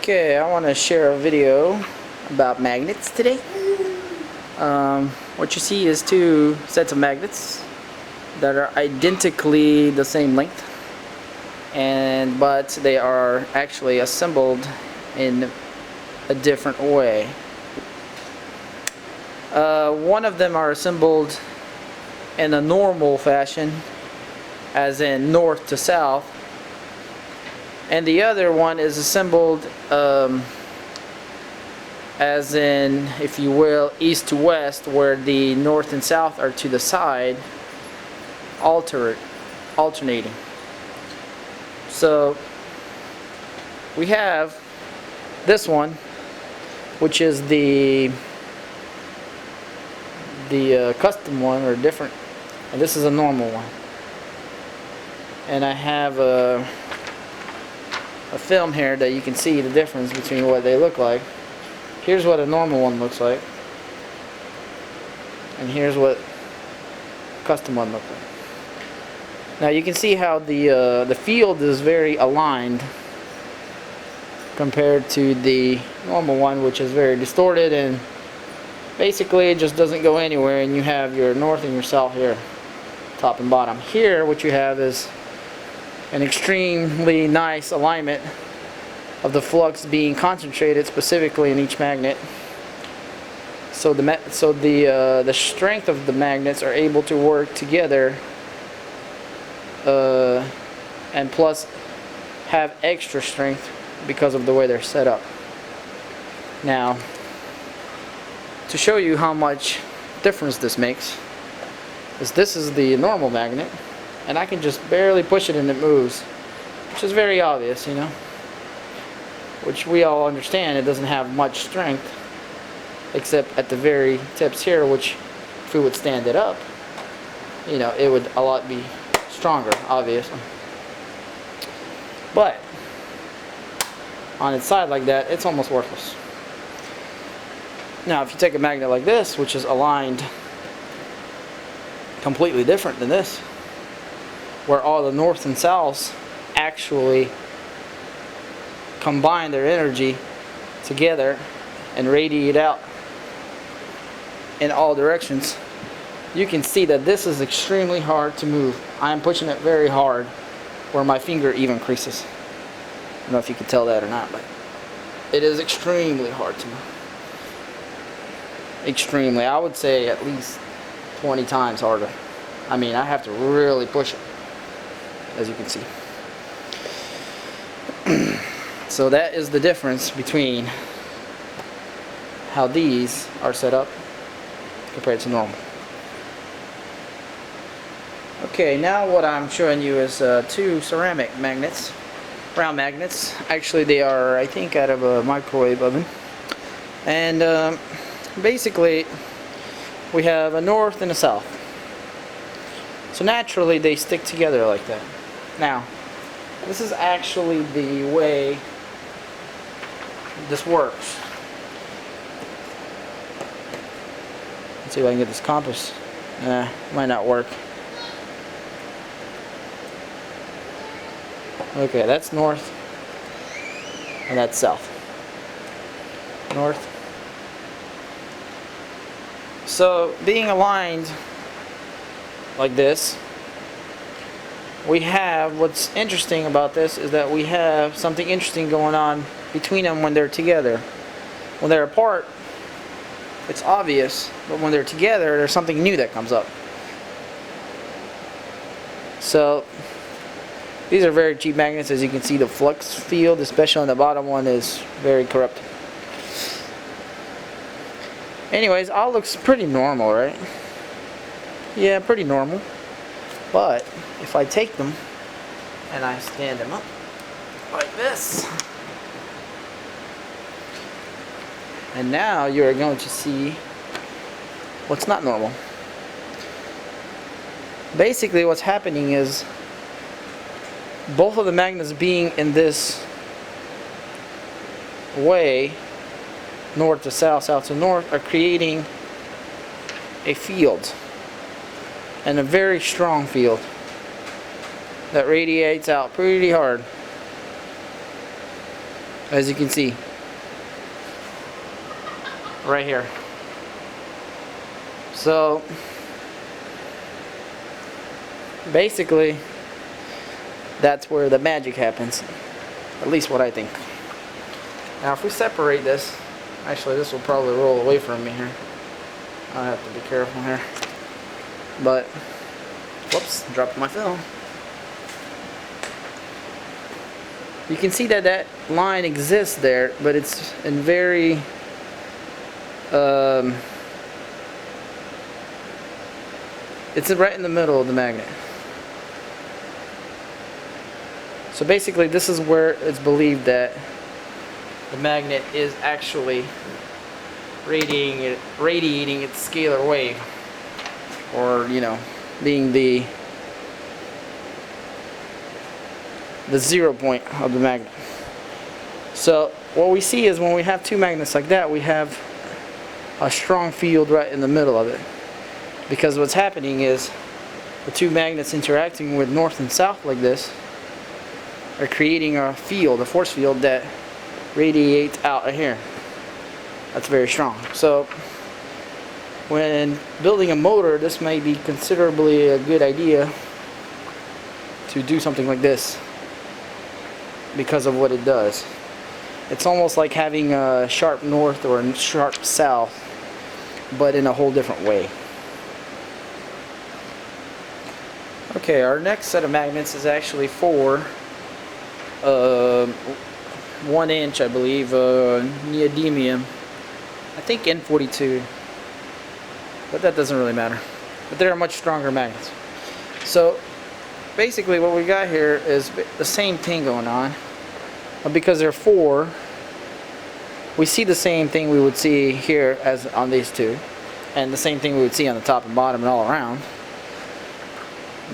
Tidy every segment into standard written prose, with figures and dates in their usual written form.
Okay, I want to share a video about magnets today. What you see is two sets of magnets that are identically the same length, but they are actually assembled in a different way. One of them are assembled in a normal fashion, as in north to south, and the other one is assembled as in, if you will, east to west, where the north and south are to the side, alternating. So we have this one, which is the custom one, or different, and this is a normal one. And I have a film here that you can see the difference between what they look like. Here's what a normal one looks like, and here's what a custom one looks like. Now you can see how the field is very aligned compared to the normal one, which is very distorted and basically it just doesn't go anywhere, and you have your north and your south here, top and bottom. Here what you have is an extremely nice alignment of the flux being concentrated specifically in each magnet. So the strength of the magnets are able to work together, and plus have extra strength because of the way they're set up. Now, to show you how much difference this makes, this is the normal magnet, and I can just barely push it and it moves, which is very obvious, you know, which we all understand. It doesn't have much strength except at the very tips here, which if we would stand it up, you know, it would a lot be stronger, obviously. But on its side like that, it's almost worthless. Now if you take a magnet like this, which is aligned completely different than this, where all the north and souths actually combine their energy together and radiate out in all directions, you can see that this is extremely hard to move. I am pushing it very hard where my finger even creases. I don't know if you can tell that or not, but it is extremely hard to move. Extremely. I would say at least 20 times harder. I mean, I have to really push it, as you can see. So that is the difference between how these are set up compared to normal. Okay, now what I'm showing you is two ceramic magnets, round magnets. Actually, they are, I think, out of a microwave oven. And basically, we have a north and a south. So naturally, they stick together like that. Now, this is actually the way this works. Let's see if I can get this compass. Might not work. Okay, that's north, and that's south. North. So, being aligned like this, we have, what's interesting about this is that we have something interesting going on between them when they're together. When they're apart, it's obvious, but when they're together, there's something new that comes up. So these are very cheap magnets. As you can see, the flux field, especially on the bottom one, is very corrupt. Anyways, all looks pretty normal, right? Yeah, pretty normal. But if I take them and I stand them up like this, and now you're going to see what's not normal. Basically what's happening is both of the magnets being in this way, north to south, south to north, are creating a field, and a very strong field that radiates out pretty hard. as you can see right here. So basically that's where the magic happens, at least what I think. Now if we separate this, actually this will probably roll away from me here. I have to be careful here. But whoops, dropped my film. You can see that that line exists there, but it's in very it's right in the middle of the magnet. So basically this is where it's believed that the magnet is actually radiating its scalar wave, or being the 0 point of the magnet. So what we see is when we have two magnets like that, we have a strong field right in the middle of it, because what's happening is the two magnets interacting with north and south like this are creating a field, a force field that radiates out of here. That's very strong. So when building a motor, this may be considerably a good idea to do something like this because of what it does. It's almost like having a sharp north or a sharp south, but in a whole different way. Okay, our next set of magnets is actually for 1 inch, I believe, neodymium. I think N42, but that doesn't really matter. But they're much stronger magnets. So basically what we got here is the same thing going on, but because they're 4, we see the same thing we would see here as on these two, and the same thing we would see on the top and bottom and all around.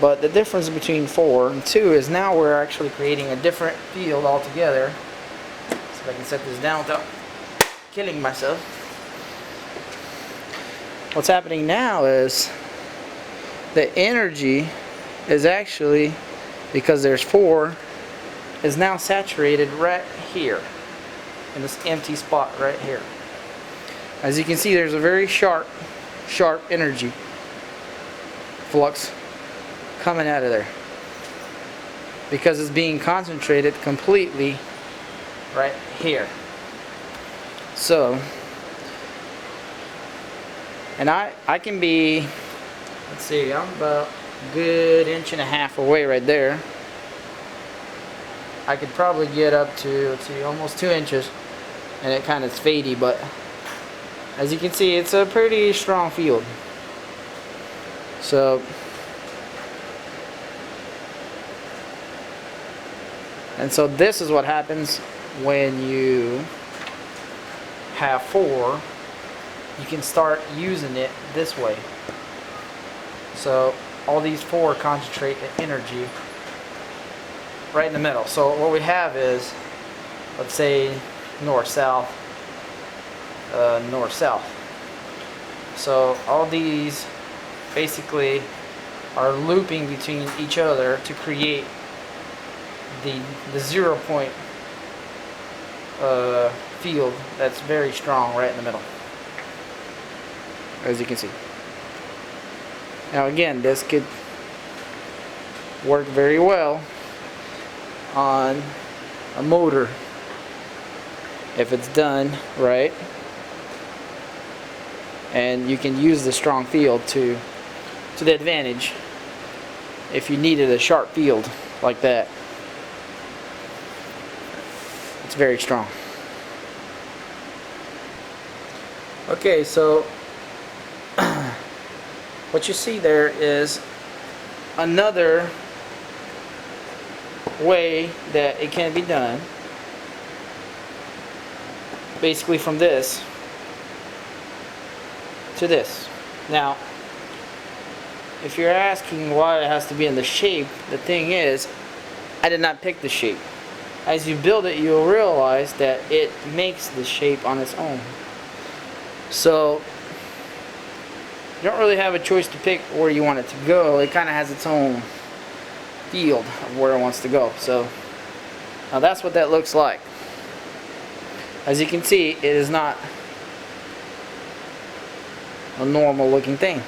But the difference between 4 and 2 is now we're actually creating a different field altogether. So if I can set this down without killing myself. What's happening now is the energy is actually, because there's 4, is now saturated right here in this empty spot right here. As you can see, there's a very sharp energy flux coming out of there, because it's being concentrated completely right here. So, and I can be, let's see, I'm about a good 1.5 inches away right there. I could probably get up to, let's see, almost 2 inches, and it kind of is fadey, but as you can see, it's a pretty strong field. So this is what happens when you have 4. You can start using it this way. So all these 4 concentrate the energy right in the middle. So what we have is, let's say, north-south, north-south. So all these basically are looping between each other to create the 0 point field that's very strong right in the middle, as you can see. Now again, this could work very well on a motor if it's done right, and you can use the strong field to the advantage if you needed a sharp field like that. It's very strong. Okay, so what you see there is another way that it can be done, basically from this to this. Now, if you're asking why it has to be in the shape, the thing is, I did not pick the shape. As you build it, you'll realize that it makes the shape on its own. So you don't really have a choice to pick where you want it to go. It kind of has its own field of where it wants to go. So now that's what that looks like. As you can see, it is not a normal looking thing.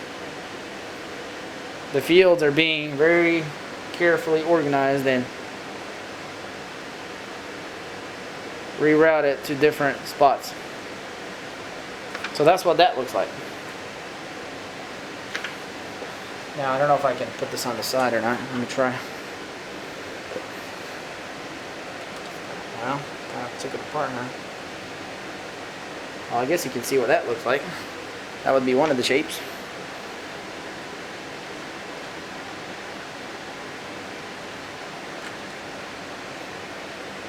The fields are being very carefully organized and rerouted to different spots. So that's what that looks like. Now I don't know if I can put this on the side or not. Let me try. Well, kind of took it apart, huh? Well, I guess you can see what that looks like. That would be one of the shapes.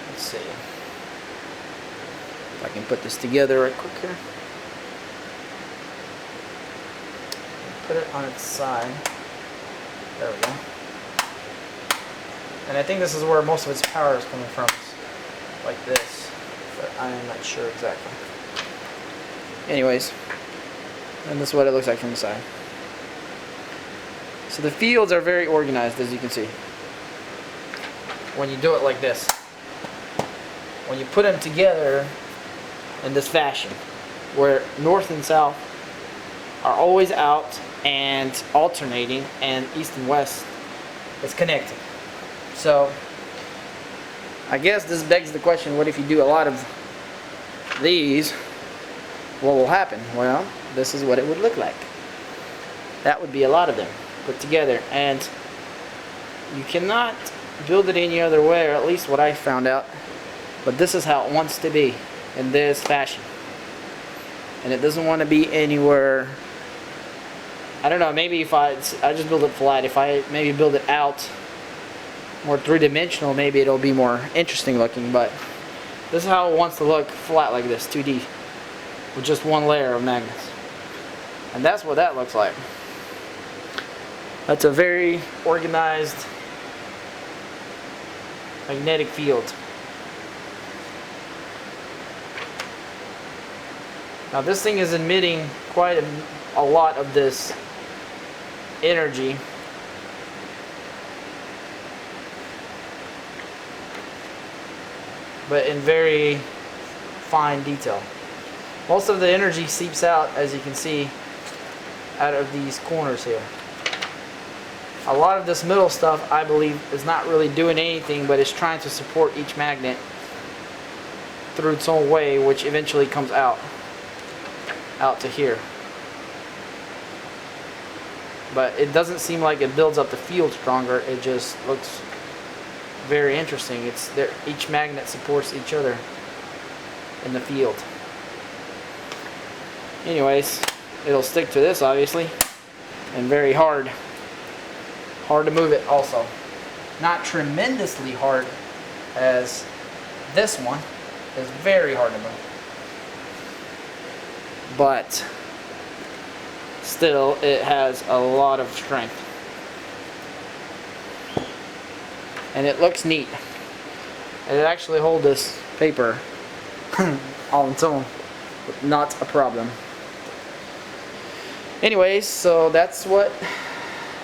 Let's see if I can put this together right quick here. Put it on its side. There we go. And I think this is where most of its power is coming from. Like this. But I am not sure exactly. Anyways. And this is what it looks like from the side. So the fields are very organized, as you can see. When you do it like this. When you put them together in this fashion, where north and south are always out and alternating, and east and west is connected. So I guess this begs the question, what if you do a lot of these? What will happen? Well, this is what it would look like. That would be a lot of them put together, and you cannot build it any other way, or at least what I found out. But this is how it wants to be, in this fashion. And it doesn't want to be anywhere. I don't know, maybe if I just build it flat, if I maybe build it out more three-dimensional, maybe it'll be more interesting looking. But this is how it wants to look, flat like this, 2D, with just one layer of magnets. And that's what that looks like. That's a very organized magnetic field. Now this thing is emitting quite a lot of this energy. But in very fine detail. Most of the energy seeps out, as you can see, out of these corners here. A lot of this middle stuff, I believe, is not really doing anything, but it's trying to support each magnet through its own way, which eventually comes out to here. But it doesn't seem like it builds up the field stronger. It just looks very interesting. It's there, each magnet supports each other in the field. Anyways, it'll stick to this obviously, and very hard to move it also. Not tremendously hard as this one. It's very hard to move. But still, it has a lot of strength. And it looks neat. And it actually holds this paper on its own. Not a problem. Anyways, so that's what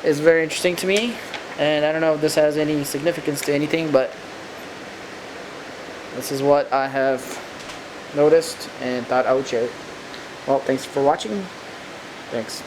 is very interesting to me. And I don't know if this has any significance to anything, but this is what I have noticed and thought I would share it. Well, thanks for watching. Thanks.